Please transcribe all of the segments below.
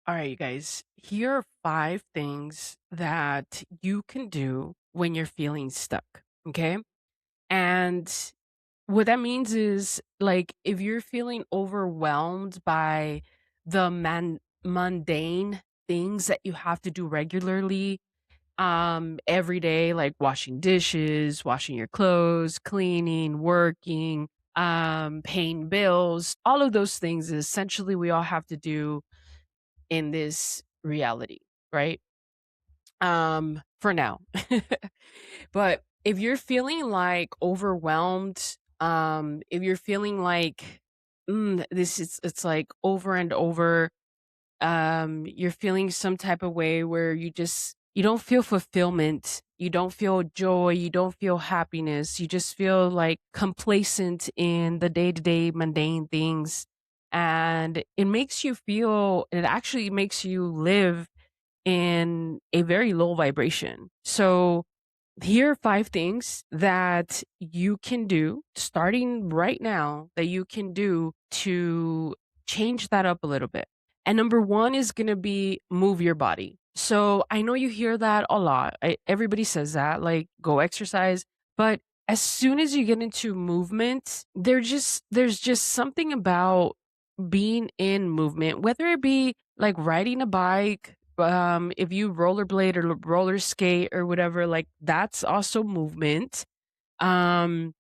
All right, you guys, here are five things that you can do when you're feeling stuck. Okay. And what that means is like if you're feeling overwhelmed by the mundane things that you have to do regularly, every day, like washing dishes, washing your clothes, cleaning, working, paying bills, all of those things is essentially we all have to do in this reality, right? For now. But if you're feeling like overwhelmed, if you're feeling like this is it's like over and over, you're feeling some type of way where you don't feel fulfillment, you don't feel joy, you don't feel happiness, you just feel like complacent in the day-to-day mundane things, and it actually makes you live in a very low vibration. So here are five things that you can do starting right now that you can do to change that up a little bit. And number one is going to be move your body. So I know you hear that a lot. Everybody says that, like go exercise. But as soon as you get into movement, there's just something about being in movement, whether it be like riding a bike, if you rollerblade or roller skate or whatever, like that's also movement. Um,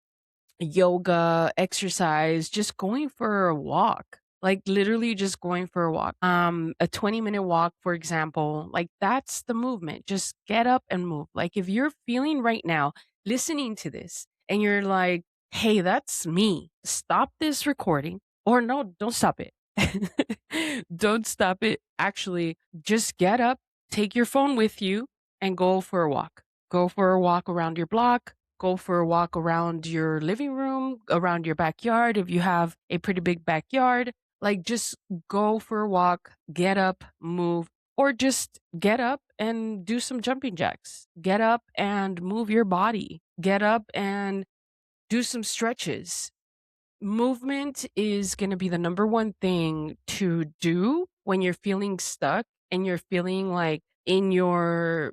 Yoga, exercise, just going for a walk. Like literally just going for a walk. A 20-minute walk, for example, like that's the movement. Just get up and move. Like if you're feeling right now, listening to this, and you're like, hey, that's me. Stop this recording. Or no, don't stop it. Don't stop it. Actually, just get up, take your phone with you, and go for a walk. Go for a walk around your block. Go for a walk around your living room, around your backyard if you have a pretty big backyard. Like just go for a walk, get up, move, or just get up and do some jumping jacks. Get up and move your body. Get up and do some stretches. Movement is going to be the number one thing to do when you're feeling stuck and you're feeling like in your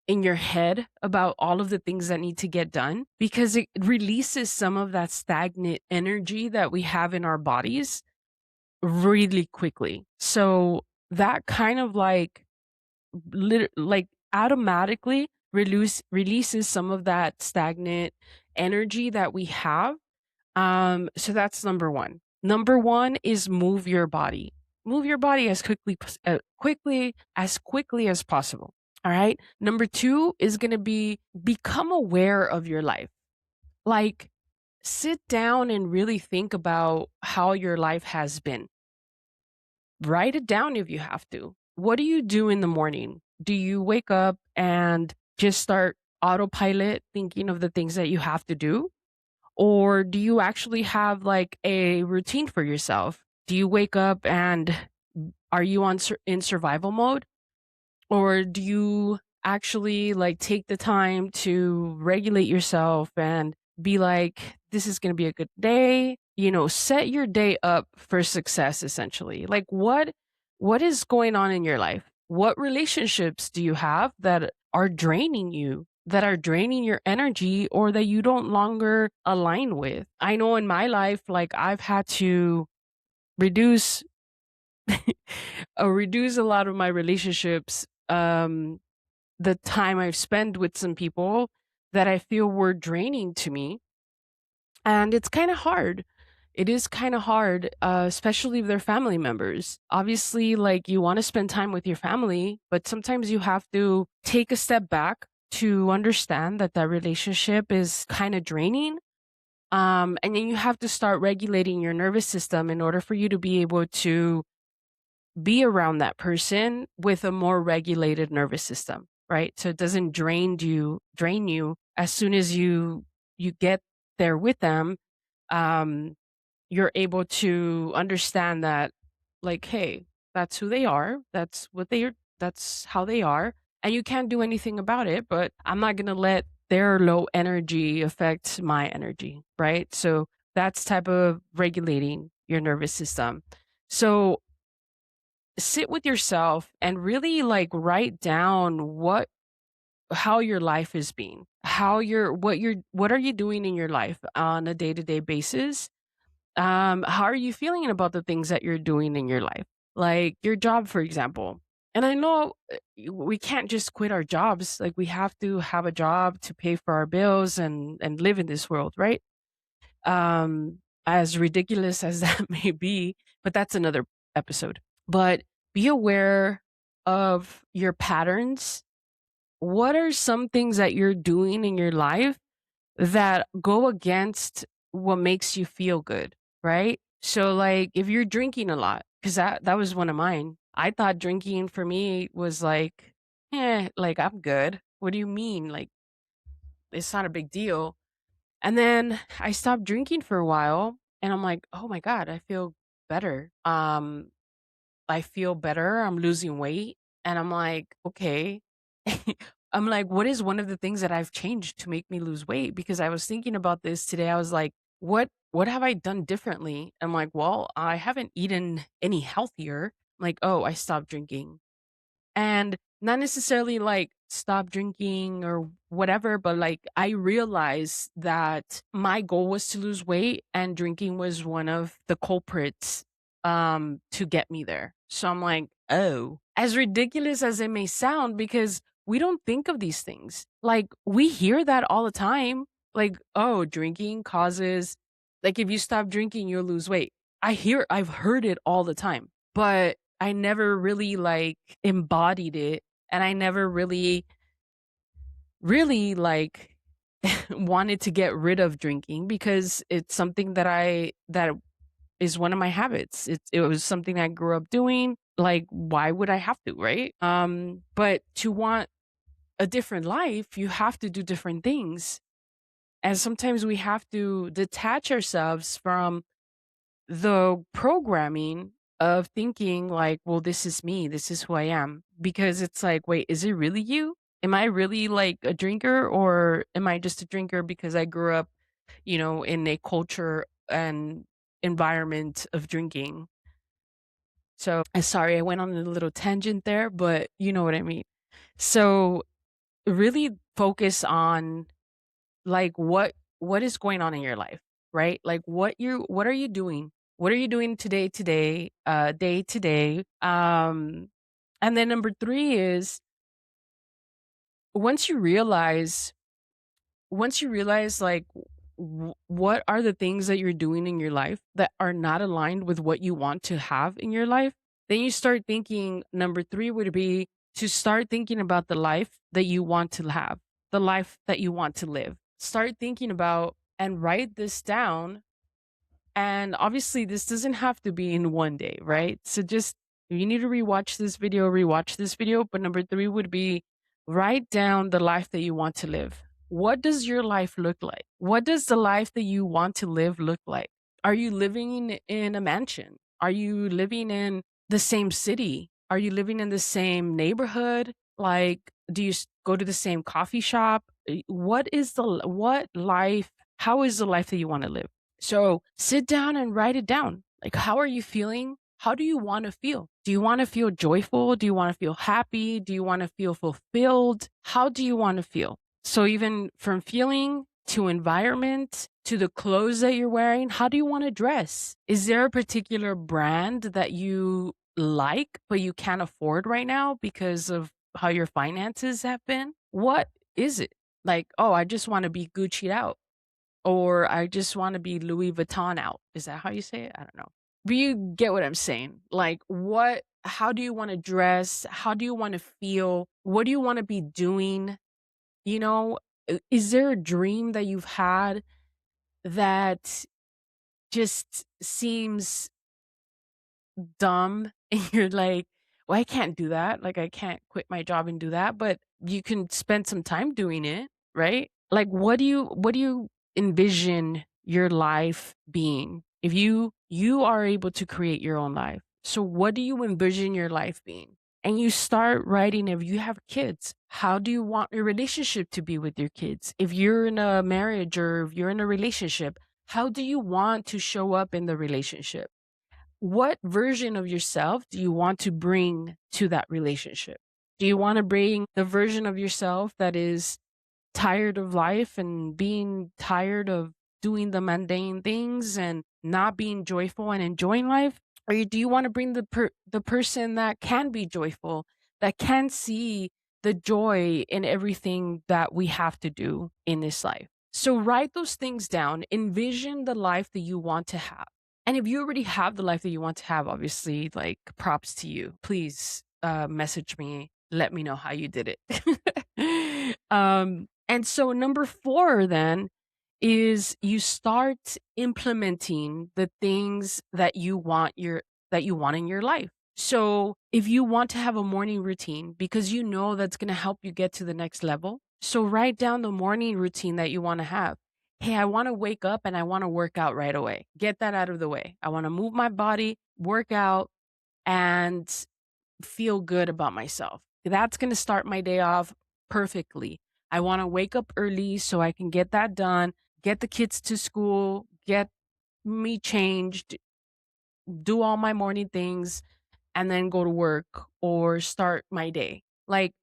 head about all of the things that need to get done, because it releases some of that stagnant energy that we have in our bodies really quickly. So that kind of like automatically releases some of that stagnant energy that we have. So that's number one. Number one is move your body. Move your body as quickly as possible. All right. Number two is going to be become aware of your life. Like sit down and really think about how your life has been. Write it down if you have to. What do you do in the morning? Do you wake up and just start autopilot thinking of the things that you have to do? Or do you actually have like a routine for yourself? Do you wake up and are you in survival mode? Or do you actually like take the time to regulate yourself and be like, this is going to be a good day? You know, set your day up for success essentially. Like what is going on in your life? What relationships do you have that are draining you? That are draining your energy or that you don't longer align with. I know in my life, like I've had to reduce reduce a lot of my relationships, the time I've spent with some people that I feel were draining to me. And it's kind of hard. It is kind of hard, especially if they're family members. Obviously, like you want to spend time with your family, but sometimes you have to take a step back to understand that that relationship is kind of draining. And then you have to start regulating your nervous system in order for you to be able to be around that person with a more regulated nervous system, right? So it doesn't drain you as soon as you get there with them. Um, you're able to understand that, like, hey, that's who they are. That's how they are. And you can't do anything about it, but I'm not going to let their low energy affect my energy, right? So that's type of regulating your nervous system. So sit with yourself and really like write down how your life is being, what are you doing in your life on a day-to-day basis. How are you feeling about the things that you're doing in your life, like your job, for example. And I know we can't just quit our jobs. Like, we have to have a job to pay for our bills and live in this world, right? As ridiculous as that may be, but that's another episode. But be aware of your patterns. What are some things that you're doing in your life that go against what makes you feel good, right? So like if you're drinking a lot, because that was one of mine. I thought drinking for me was like, like I'm good. What do you mean? Like, it's not a big deal. And then I stopped drinking for a while and I'm like, oh my God, I feel better. I feel better. I'm losing weight. And I'm like, okay. I'm like, what is one of the things that I've changed to make me lose weight? Because I was thinking about this today. I was like, what have I done differently? I'm like, well, I haven't eaten any healthier. I'm like, oh, I stopped drinking. And not necessarily like stop drinking or whatever, but like I realized that my goal was to lose weight and drinking was one of the culprits to get me there. So I'm like, oh, as ridiculous as it may sound, because we don't think of these things. Like, we hear that all the time. Like, oh, drinking causes, like, if you stop drinking, you'll lose weight. I've heard it all the time, but I never really like embodied it, and I never really like wanted to get rid of drinking because it's something that is one of my habits. It was something I grew up doing. Like, why would I have to, right? But to want a different life, you have to do different things. And sometimes we have to detach ourselves from the programming of thinking like, well, this is me, this is who I am. Because it's like, wait, is it really you? Am I really like a drinker, or am I just a drinker because I grew up, in a culture and environment of drinking? So, sorry, I went on a little tangent there, but you know what I mean. So, really focus on like what is going on in your life, right? Like, what are you doing? What are you doing day to day? And then number 3 is, once you realize like what are the things that you're doing in your life that are not aligned with what you want to have in your life, then you start thinking, number 3 would be to start thinking about the life that you want to have, the life that you want to live. Start thinking about and write this down. And obviously, this doesn't have to be in one day, right? So just, if you need to rewatch this video. But number 3 would be, write down the life that you want to live. What does your life look like? What does the life that you want to live look like? Are you living in a mansion? Are you living in the same city? Are you living in the same neighborhood? Like, do you go to the same coffee shop? What life? How is the life that you want to live? So sit down and write it down. Like, how are you feeling? How do you want to feel? Do you want to feel joyful? Do you want to feel happy? Do you want to feel fulfilled? How do you want to feel? So, even from feeling to environment to the clothes that you're wearing, how do you want to dress? Is there a particular brand that you like, but you can't afford right now because of how your finances have been? What is it? Like, oh, I just want to be Gucci'd out, or I just want to be Louis Vuitton out. Is that how you say it? I don't know. But you get what I'm saying. Like, how do you want to dress? How do you want to feel? What do you want to be doing? You know, is there a dream that you've had that just seems dumb and you're like, well, I can't do that. Like, I can't quit my job and do that, but you can spend some time doing it, right? Like, what do you envision your life being? If you are able to create your own life. So what do you envision your life being? And you start writing. If you have kids, how do you want your relationship to be with your kids? If you're in a marriage or if you're in a relationship, how do you want to show up in the relationship? what version of yourself do you want to bring to that relationship? Do you want to bring the version of yourself that is tired of life and being tired of doing the mundane things and not being joyful and enjoying life? Or do you want to bring the person that can be joyful, that can see the joy in everything that we have to do in this life? So write those things down. Envision the life that you want to have. And if you already have the life that you want to have, obviously, like, props to you. Please message me. Let me know how you did it. And so number 4 then is you start implementing the things that you want in your life. So if you want to have a morning routine because you know that's going to help you get to the next level, so write down the morning routine that you want to have. Hey, I want to wake up and I want to work out right away. Get that out of the way. I want to move my body, work out, and feel good about myself. That's going to start my day off perfectly. I want to wake up early so I can get that done, get the kids to school, get me changed, do all my morning things, and then go to work or start my day. Like,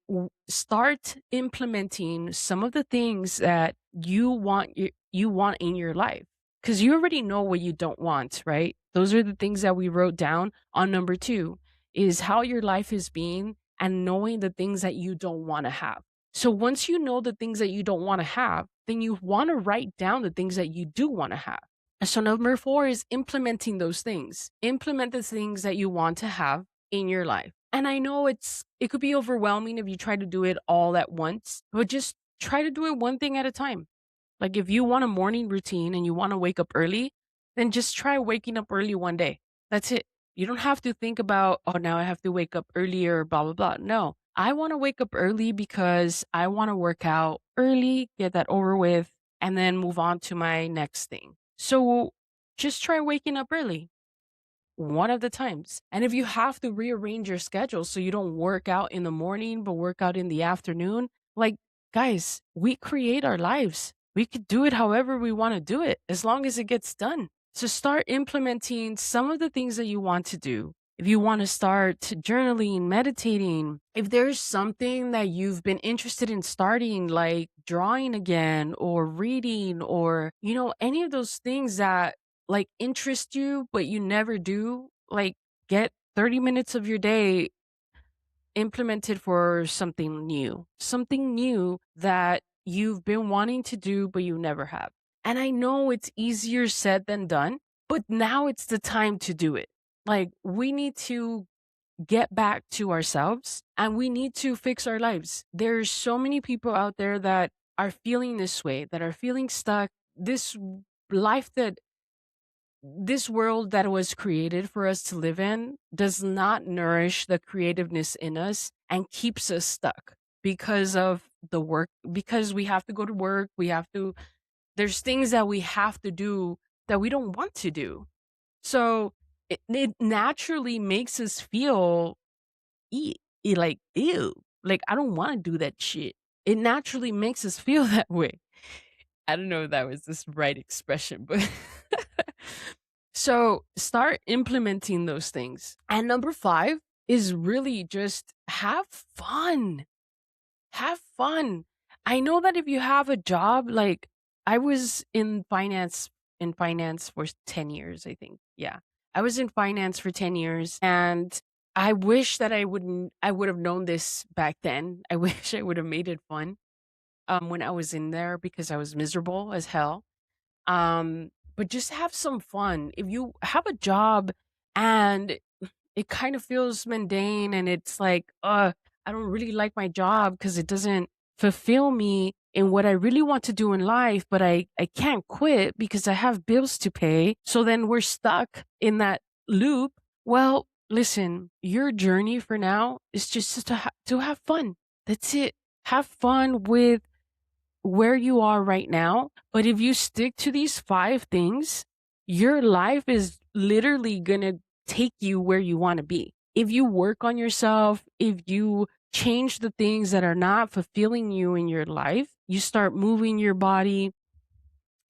start implementing some of the things that you want in your life, because you already know what you don't want, right? Those are the things that we wrote down on number 2, is how your life is being and knowing the things that you don't want to have. So once you know the things that you don't want to have, then you want to write down the things that you do want to have. So number 4 is implementing those things. Implement the things that you want to have in your life. And I know it could be overwhelming if you try to do it all at once, but just try to do it one thing at a time. Like, if you want a morning routine and you want to wake up early, then just try waking up early one day. That's it. You don't have to think about, oh, now I have to wake up earlier, blah, blah, blah. No, I want to wake up early because I want to work out early, get that over with, and then move on to my next thing. So just try waking up early one of the times. And if you have to rearrange your schedule so you don't work out in the morning but work out in the afternoon, like, guys, we create our lives. We could do it however we want to do it as long as it gets done. So start implementing some of the things that you want to do. If you want to start journaling, meditating, if there's something that you've been interested in starting, like drawing again or reading, or, any of those things that like interest you but you never do, like, get 30 minutes of your day implemented for something new that you've been wanting to do but you never have. And I know it's easier said than done, but now it's the time to do it. Like, we need to get back to ourselves and we need to fix our lives. There's so many people out there that are feeling this way, that are feeling stuck. Life that this world that was created for us to live in does not nourish the creativeness in us and keeps us stuck because of the work, because we have to go to work. There's things that we have to do that we don't want to do. So it naturally makes us feel like, ew, like, I don't want to do that shit. It naturally makes us feel that way. I don't know if that was this right expression, but so start implementing those things. And number 5 is really just have fun. Have fun. I know that if you have a job, like, I was in finance for 10 years, I think. Yeah. I was in finance for 10 years, and I wish that I would have known this back then. I wish I would have made it fun when I was in there, because I was miserable as hell. But just have some fun. If you have a job and it kind of feels mundane and it's like, I don't really like my job because it doesn't fulfill me in what I really want to do in life, but I can't quit because I have bills to pay. So then we're stuck in that loop. Well, listen, your journey for now is just to have fun. That's it. Have fun with where you are right now. But if you stick to these 5 things, your life is literally going to take you where you want to be. If you work on yourself, if you change the things that are not fulfilling you in your life, you start moving your body,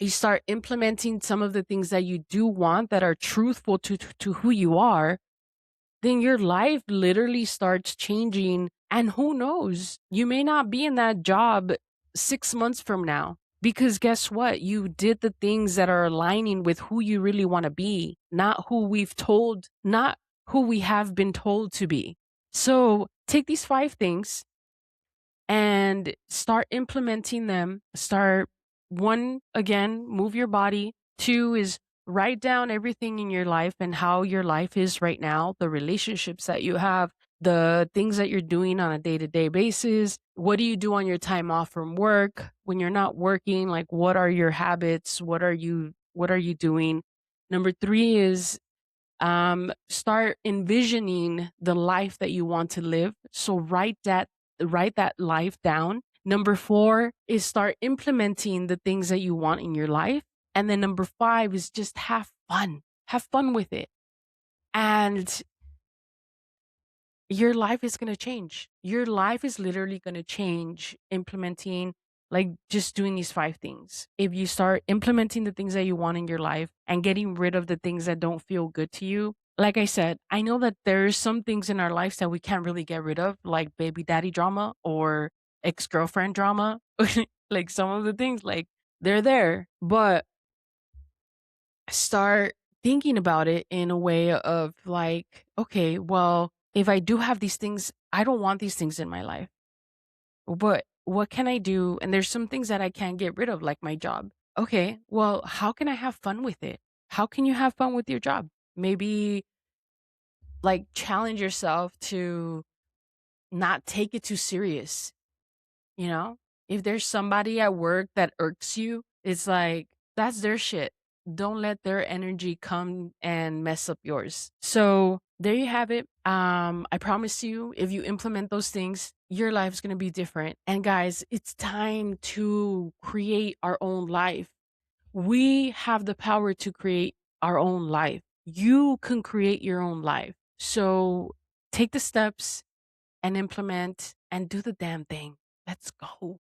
you start implementing some of the things that you do want that are truthful to who you are, then your life literally starts changing. And who knows, you may not be in that job 6 months from now. Because guess what? You did the things that are aligning with who you really want to be, not who we have been told to be. So take these 5 things and start implementing them. Start one, again, move your body. Two is write down everything in your life and how your life is right now, the relationships that you have, the things that you're doing on a day-to-day basis. What do you do on your time off from work? When you're not working, like what are your habits? What are you doing? Number 3 is start envisioning the life that you want to live. So write that life down. Number 4 is start implementing the things that you want in your life. And then number 5 is just have fun with it. And your life is going to change. Your life is literally going to change implementing, like just doing these 5 things. If you start implementing the things that you want in your life and getting rid of the things that don't feel good to you, like I said, I know that there's some things in our lives that we can't really get rid of, like baby daddy drama or ex girlfriend drama. Like some of the things, like they're there, but start thinking about it in a way of like, okay, well, if I do have these things, I don't want these things in my life. But what can I do? And there's some things that I can't get rid of, like my job. Okay, well, how can I have fun with it? How can you have fun with your job? Maybe like challenge yourself to not take it too serious. You know, if there's somebody at work that irks you, it's like, that's their shit. Don't let their energy come and mess up yours. So there you have it. I promise you, if you implement those things, your life's going to be different. And guys, it's time to create our own life. We have the power to create our own life. You can create your own life. So take the steps and implement and do the damn thing. Let's go.